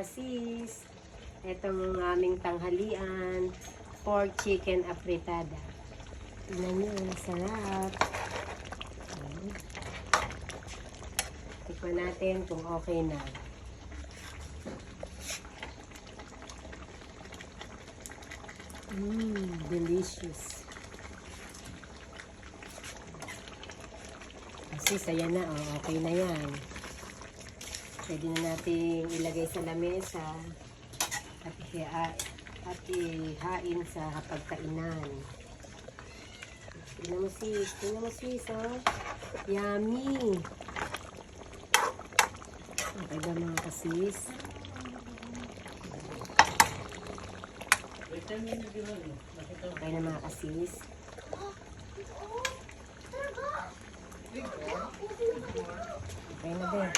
Sis, itong aming tanghalian, pork chicken apretada. Tingnan nyo, sarap. Tikman natin kung okay na. Delicious. Sis, ayan na, oh, okay na yan. Pwede na natin ilagay sa lamesa at ihain sa pagkainan. Tingnan mo sis, oh. Yummy! Okay ba mga kasis? Okay na mga kasis? Okay na ba?